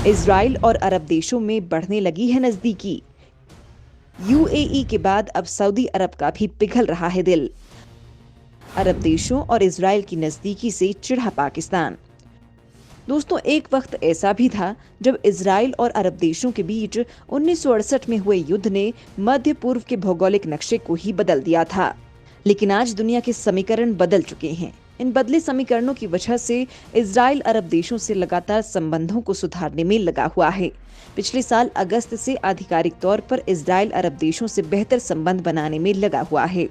Israel और अरब देशों में बढ़ने लगी है नजदीकी। यूएई के बाद अब सऊदी अरब का भी पिघल रहा है दिल। अरब देशों और इजराइल की नजदीकी से चिढ़ा पाकिस्तान। दोस्तों, एक वक्त ऐसा भी था जब इजराइल और अरब देशों के बीच 1968 में हुए युद्ध ने मध्य पूर्व के भौगोलिक नक्शे को ही बदल दिया था। लेकिन आज दुनिया के समीकरण बदल चुके हैं। इन बदले समीकरणों की वजह से इजराइल अरब देशों से लगातार संबंधों को सुधारने में लगा हुआ है। पिछले साल अगस्त से आधिकारिक तौर पर इजराइल अरब देशों से बेहतर संबंध बनाने में लगा हुआ है।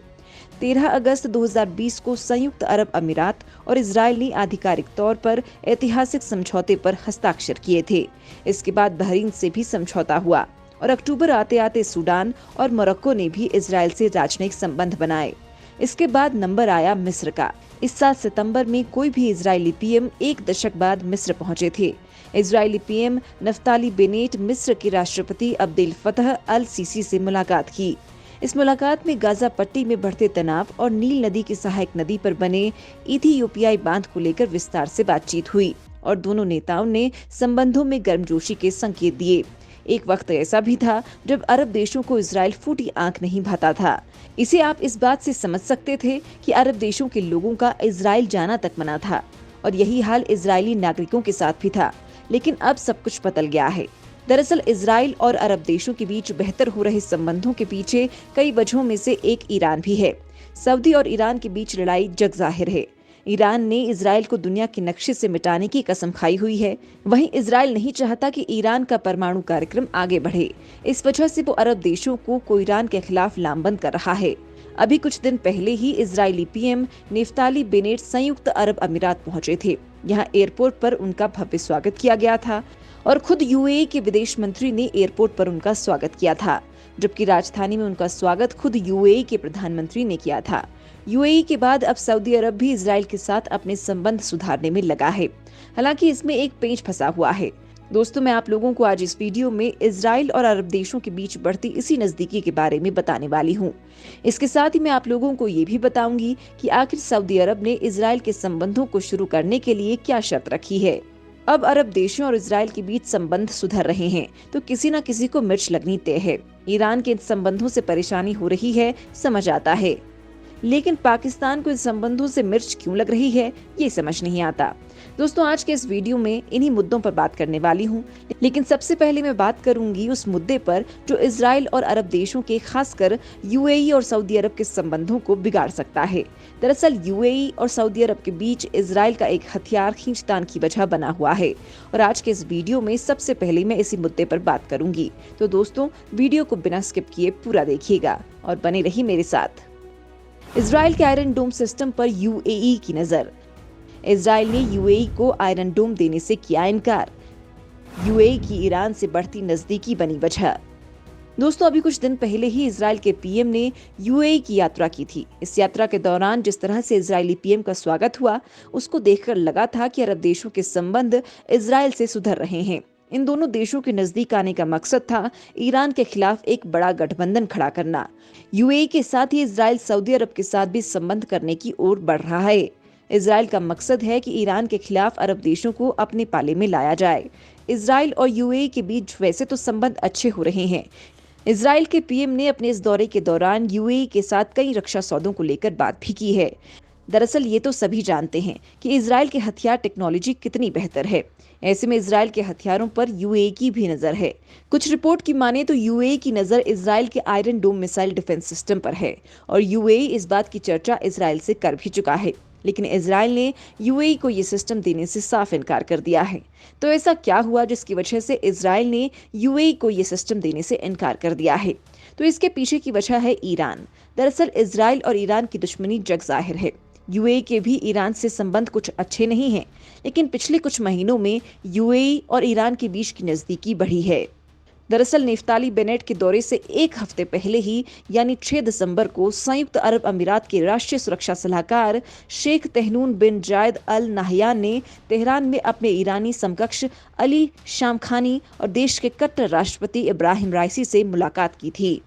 13 अगस्त 2020 को संयुक्त अरब अमीरात और इजराइल ने आधिकारिक तौर पर ऐतिहासिक समझौते पर हस्ताक्षर किए थे। इसके बाद बहरीन से भी समझौता हुआ और अक्टूबर आते आते सूडान और मोरक्को ने भी इजराइल से राजनयिक संबंध बनाए। इसके बाद नंबर आया मिस्र का। इस साल सितंबर में कोई भी इजरायली पीएम एक दशक बाद मिस्र पहुंचे थे। इजरायली पीएम नफ्ताली बेनेट मिस्र के राष्ट्रपति अब्देल फतह अल सीसी से मुलाकात की। इस मुलाकात में गाजा पट्टी में बढ़ते तनाव और नील नदी की सहायक नदी पर बने इथियोपियाई बांध को लेकर विस्तार से बातचीत हुई और दोनों नेताओं ने संबंधों में गर्मजोशी के संकेत दिए। एक वक्त ऐसा भी था जब अरब देशों को इजराइल फूटी आंख नहीं भाता था। इसे आप इस बात से समझ सकते थे कि अरब देशों के लोगों का इजराइल जाना तक मना था और यही हाल इजरायली नागरिकों के साथ भी था। लेकिन अब सब कुछ बदल गया है। दरअसल इजराइल और अरब देशों के बीच बेहतर हो रहे संबंधों के पीछे कई वजहों में से एक ईरान भी है। सऊदी और ईरान के बीच लड़ाई जग जाहिर है। ईरान ने इजराइल को दुनिया के नक्शे से मिटाने की कसम खाई हुई है। वहीं इजराइल नहीं चाहता कि ईरान का परमाणु कार्यक्रम आगे बढ़े। इस वजह से वो अरब देशों को ईरान के खिलाफ लामबंद कर रहा है। अभी कुछ दिन पहले ही इजरायली पीएम नफ्ताली बेनेट संयुक्त अरब अमीरात पहुंचे थे। यहाँ एयरपोर्ट पर उनका भव्य स्वागत किया गया था और खुद यूएई के विदेश मंत्री ने एयरपोर्ट पर उनका स्वागत किया था, जबकि राजधानी में उनका स्वागत खुद यूएई के प्रधानमंत्री ने किया था। यूएई के बाद अब सऊदी अरब भी इजराइल के साथ अपने संबंध सुधारने में लगा है। हालांकि इसमें एक पेंच फंसा हुआ है। दोस्तों, मैं आप लोगों को आज इस वीडियो में इजराइल और अरब देशों के बीच बढ़ती इसी नजदीकी के बारे में बताने वाली हूँ। इसके साथ ही मैं आप लोगों को ये भी बताऊंगी कि आखिर सऊदी अरब ने इजराइल के संबंधों को शुरू करने के लिए क्या शर्त रखी है। अब अरब देशों और इजराइल के बीच संबंध सुधर रहे हैं तो किसी न किसी को मिर्च लगनी तय है। ईरान के इन संबंधों से परेशानी हो रही है, समझ आता है, लेकिन पाकिस्तान को इन संबंधों से मिर्च क्यों लग रही है, ये समझ नहीं आता। दोस्तों, आज के इस वीडियो में इन्हीं मुद्दों पर बात करने वाली हूँ। लेकिन सबसे पहले मैं बात करूंगी उस मुद्दे पर जो इजराइल और अरब देशों के, खासकर यूएई और सऊदी अरब के संबंधों को बिगाड़ सकता है। दरअसल यूएई और सऊदी अरब के बीच इजराइल का एक हथियार खींचतान की वजह बना हुआ है और आज के इस वीडियो में सबसे पहले मैं इसी मुद्दे पर बात करूंगी। तो दोस्तों, वीडियो को बिना स्किप किए पूरा देखिएगा और बने रही मेरे साथ। इजराइल के आयरन डोम सिस्टम पर यूएई की नजर। इजराइल ने यूएई को आयरन डोम देने से किया इनकार। यूएई की ईरान से बढ़ती नजदीकी बनी वजह। दोस्तों, अभी कुछ दिन पहले ही इजराइल के पीएम ने यूएई की यात्रा की थी। इस यात्रा के दौरान जिस तरह से इजरायली पीएम का स्वागत हुआ, उसको देखकर लगा था कि अरब देशों के संबंध इजराइल से सुधर रहे हैं। इन दोनों देशों के नजदीक आने का मकसद था ईरान के खिलाफ एक बड़ा गठबंधन खड़ा करना। यूएई के साथ ही इजराइल सऊदी अरब के साथ भी संबंध करने की ओर बढ़ रहा है। इजराइल का मकसद है कि ईरान के खिलाफ अरब देशों को अपने पाले में लाया जाए। इजराइल और यूएई के बीच वैसे तो संबंध अच्छे हो रहे हैं। इजराइल के पीएम ने अपने इस दौरे के दौरान यूएई के साथ कई रक्षा सौदों को लेकर बात भी की है। दरअसल ये तो सभी जानते हैं कि इजराइल के हथियार टेक्नोलॉजी कितनी बेहतर है। ऐसे में इजराइल के हथियारों पर यूएई की भी नजर है। कुछ रिपोर्ट की माने तो यूएई की नजर इजराइल के iron dome missile defence system पर है और यूएई इस बात की चर्चा इजराइल से कर भी चुका है। लेकिन इजराइल ने यूएई को ये सिस्टम देने से साफ इनकार कर दिया है। तो ऐसा क्या हुआ जिसकी वजह से इजराइल ने यूएई को ये सिस्टम देने से इनकार कर दिया है? तो इसके पीछे की वजह है ईरान। दरअसल इजराइल और ईरान की दुश्मनी जग जाहिर है। यूएई के भी ईरान से संबंध कुछ अच्छे नहीं हैं, लेकिन पिछले कुछ महीनों में यूएई और ईरान के बीच की नजदीकी बढ़ी है। दरअसल नफ्ताली बेनेट के दौरे से एक हफ्ते पहले ही यानी 6 दिसंबर को संयुक्त अरब अमीरात के राष्ट्रीय सुरक्षा सलाहकार शेख तहनून बिन जायद अल नाहयान ने तेहरान में अपने ईरानी समकक्ष अली शामखानी और देश के कट्टर राष्ट्रपति इब्राहिम राइसी से मुलाकात की थी।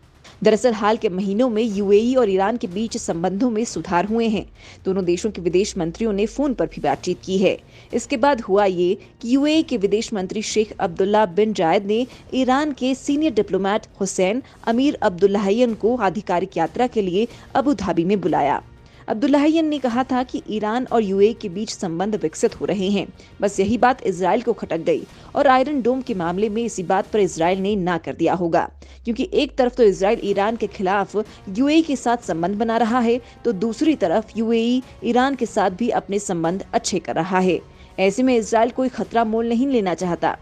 दरअसल हाल के महीनों में यूएई और ईरान के बीच संबंधों में सुधार हुए हैं। दोनों देशों के विदेश मंत्रियों ने फोन पर भी बातचीत की है। इसके बाद हुआ ये कि यूएई के विदेश मंत्री शेख अब्दुल्ला बिन जायद ने ईरान के सीनियर डिप्लोमेट हुसैन अमीर अब्दुल्लाहियन को आधिकारिक यात्रा के लिए अबू धाबी में बुलाया। अब्दुल्लाहियन ने कहा था कि ईरान और यूएई के बीच संबंध विकसित हो रहे हैं। बस यही बात इजराइल को खटक गई और आयरन डोम के मामले में इसी बात पर इजराइल ने ना कर दिया होगा, क्योंकि एक तरफ तो इजराइल ईरान के खिलाफ यूएई के साथ संबंध बना रहा है, तो दूसरी तरफ यूएई ईरान के साथ भी अपने संबंध अच्छे कर रहा है। ऐसे में इजराइल कोई खतरा मोल नहीं लेना चाहता।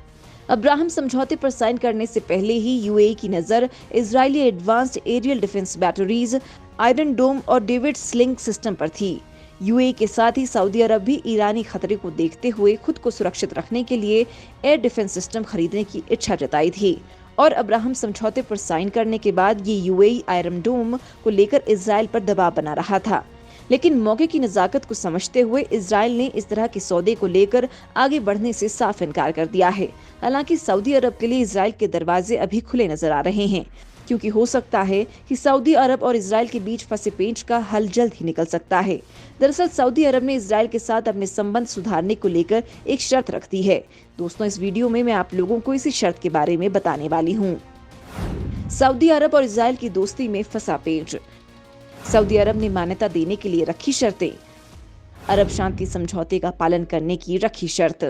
अब्राहम समझौते पर साइन करने से पहले ही यूएई की नजर इजरायली advanced aerial defence batteries, iron dome और डेविड स्लिंग सिस्टम पर थी। यूएई के साथ ही सऊदी अरब भी ईरानी खतरे को देखते हुए खुद को सुरक्षित रखने के लिए एयर डिफेंस सिस्टम खरीदने की इच्छा जताई थी। और अब्राहम समझौते पर साइन करने के बाद ये यूएई आयरन डोम को लेकर इजराइल पर दबाव बना रहा था। लेकिन मौके की नजाकत को समझते हुए इजराइल ने इस तरह के सौदे को लेकर आगे बढ़ने से साफ इनकार कर दिया है। हालांकि सऊदी अरब के लिए इजराइल के दरवाजे अभी खुले नजर आ रहे हैं, क्योंकि हो सकता है कि सऊदी अरब और इजराइल के बीच फंसे पेंच का हल जल्द ही निकल सकता है। दरअसल सऊदी अरब ने इजराइल के साथ अपने संबंध सुधारने को लेकर एक शर्त रख दी है। दोस्तों, इस वीडियो में मैं आप लोगों को इसी शर्त के बारे में बताने वाली हूँ। सऊदी अरब और इजराइल की दोस्ती में फंसा पेंच। सऊदी अरब ने मान्यता देने के लिए रखी शर्तें। अरब शांति समझौते का पालन करने की रखी शर्त।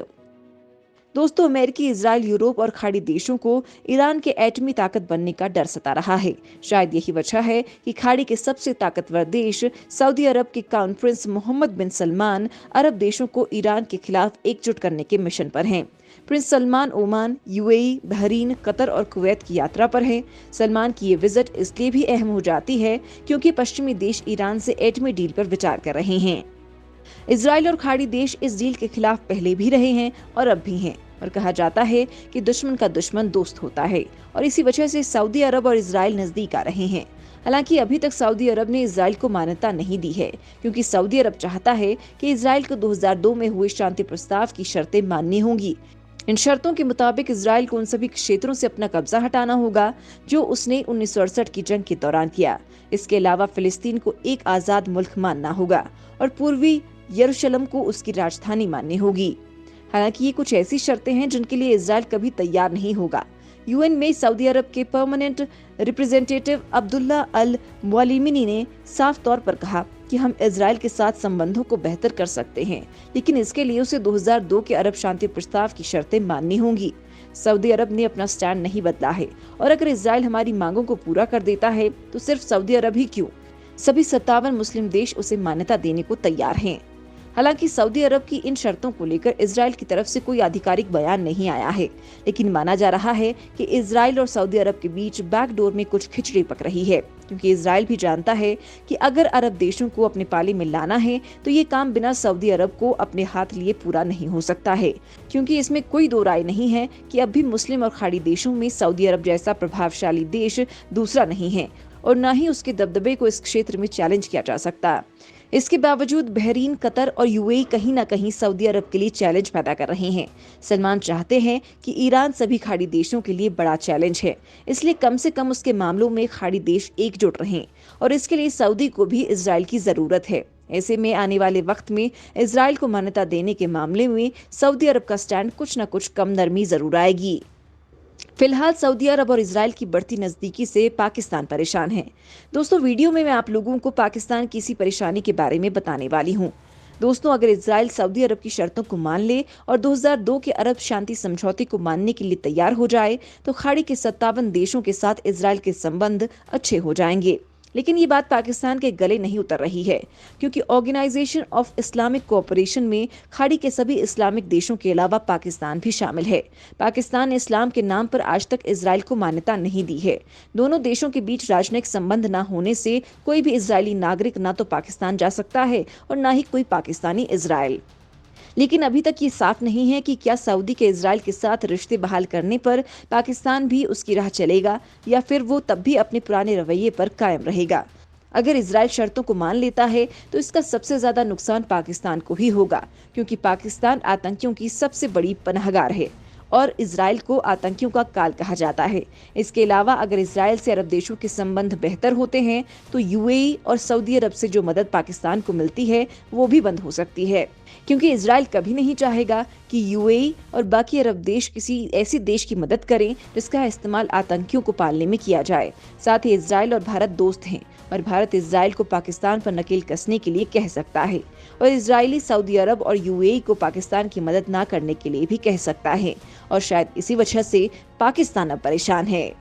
दोस्तों, अमेरिकी, इजराइल, यूरोप और खाड़ी देशों को ईरान के एटमी ताकत बनने का डर सता रहा है। शायद यही वजह है कि खाड़ी के सबसे ताकतवर देश सऊदी अरब के क्राउन प्रिंस मोहम्मद बिन सलमान अरब देशों को ईरान के खिलाफ एकजुट करने के मिशन पर हैं। Prince Salman Oman, UAE, Bahrain, Qatar और कुवैत की यात्रा पर हैं। सलमान की ये विजिट इसलिए भी अहम हो जाती है क्योंकि पश्चिमी देश ईरान से एटमी डील पर विचार कर रहे हैं। इजराइल और खाड़ी देश इस डील के खिलाफ पहले भी रहे हैं और अब भी हैं, और कहा जाता है कि दुश्मन का दुश्मन दोस्त होता है, और इसी वजह से सऊदी अरब और इजराइल नजदीक आ रहे हैं। हालांकि अभी तक सऊदी अरब ने इजराइल को मान्यता नहीं दी है, क्योंकि सऊदी अरब चाहता है कि इजराइल को 2002 में हुए शांति प्रस्ताव की शर्तें माननी होंगी। इन शर्तों के मुताबिक इजराइल को उन सभी क्षेत्रों से अपना कब्जा हटाना होगा जो उसने 1968 की जंग के दौरान किया। इसके अलावा फिलिस्तीन को एक आजाद मुल्क मानना होगा और पूर्वी यरूशलेम को उसकी राजधानी माननी होगी। हालांकि ये कुछ ऐसी शर्तें हैं जिनके लिए इजराइल कभी तैयार नहीं होगा। यूएन में सऊदी अरब के परमानेंट रिप्रेजेंटेटिव अब्दुल्ला अल मुअल्लिमी ने साफ तौर पर कहा कि हम इजराइल के साथ संबंधों को बेहतर कर सकते हैं, लेकिन इसके लिए उसे 2002 के अरब शांति प्रस्ताव की शर्तें माननी होंगी। सऊदी अरब ने अपना स्टैंड नहीं बदला है, और अगर इजराइल हमारी मांगों को पूरा कर देता है तो सिर्फ सऊदी अरब ही क्यों, सभी 57 मुस्लिम देश उसे मान्यता देने को तैयार हैं। हालांकि सऊदी अरब की इन शर्तों को लेकर इजराइल की तरफ से कोई आधिकारिक बयान नहीं आया है, लेकिन माना जा रहा है कि इजराइल और सऊदी अरब के बीच बैकडोर में कुछ खिचड़ी पक रही है, क्योंकि इजराइल भी जानता है कि अगर अरब देशों को अपने पाले में लाना है तो ये काम बिना सऊदी अरब को अपने हाथ लिए पूरा नहीं हो सकता है, क्योंकि इसमें कोई दो राय नहीं है कि अब भी मुस्लिम और खाड़ी देशों में सऊदी अरब जैसा प्रभावशाली देश दूसरा नहीं है, और न ही उसके दबदबे को इस क्षेत्र में चैलेंज किया जा सकता। इसके बावजूद बहरीन, कतर और यूएई कहीं न कहीं सऊदी अरब के लिए चैलेंज पैदा कर रहे हैं। सलमान चाहते हैं कि ईरान सभी खाड़ी देशों के लिए बड़ा चैलेंज है, इसलिए कम से कम उसके मामलों में खाड़ी देश एकजुट रहें, और इसके लिए सऊदी को भी इजराइल की जरूरत है। ऐसे में आने वाले वक्त में इजराइल को मान्यता देने के मामले में सऊदी अरब का स्टैंड कुछ न कुछ कम नरमी जरूर आएगी। फिलहाल सऊदी अरब और इजराइल की बढ़ती नजदीकी से पाकिस्तान परेशान है। दोस्तों, वीडियो में मैं आप लोगों को पाकिस्तान की इसी परेशानी के बारे में बताने वाली हूँ। दोस्तों, अगर इजराइल सऊदी अरब की शर्तों को मान ले और 2002 के अरब शांति समझौते को मानने के लिए तैयार हो जाए तो खाड़ी के 57 देशों के साथ इजराइल के संबंध अच्छे हो जाएंगे। लेकिन ये बात पाकिस्तान के गले नहीं उतर रही है, क्योंकि ऑर्गेनाइजेशन ऑफ इस्लामिक कोऑपरेशन में खाड़ी के सभी इस्लामिक देशों के अलावा पाकिस्तान भी शामिल है। पाकिस्तान ने इस्लाम के नाम पर आज तक इजराइल को मान्यता नहीं दी है। दोनों देशों के बीच राजनयिक संबंध न होने से कोई भी इजरायली नागरिक न तो पाकिस्तान जा सकता है और न ही कोई पाकिस्तानी इजराइल। लेकिन अभी तक ये साफ नहीं है कि क्या सऊदी के इजराइल के साथ रिश्ते बहाल करने पर पाकिस्तान भी उसकी राह चलेगा, या फिर वो तब भी अपने पुराने रवैये पर कायम रहेगा। अगर इजराइल शर्तों को मान लेता है तो इसका सबसे ज्यादा नुकसान पाकिस्तान को ही होगा, क्योंकि पाकिस्तान आतंकियों की सबसे बड़ी पनाहगार है और इजराइल को आतंकियों का काल कहा जाता है। इसके अलावा अगर इजराइल से अरब देशों के संबंध बेहतर होते हैं तो यूएई और सऊदी अरब से जो मदद पाकिस्तान को मिलती है वो भी बंद हो सकती है, क्योंकि इजराइल कभी नहीं चाहेगा कि यूएई और बाकी अरब देश किसी ऐसे देश की मदद करें जिसका इस्तेमाल आतंकियों को पालने में किया जाए। साथ ही इजराइल और भारत दोस्त हैं और भारत इजराइल को पाकिस्तान पर नकेल कसने के लिए कह सकता है और इजरायली सऊदी अरब और यूएई को पाकिस्तान की मदद न करने के लिए भी कह सकता है और शायद इसी वजह से पाकिस्तान अब परेशान है।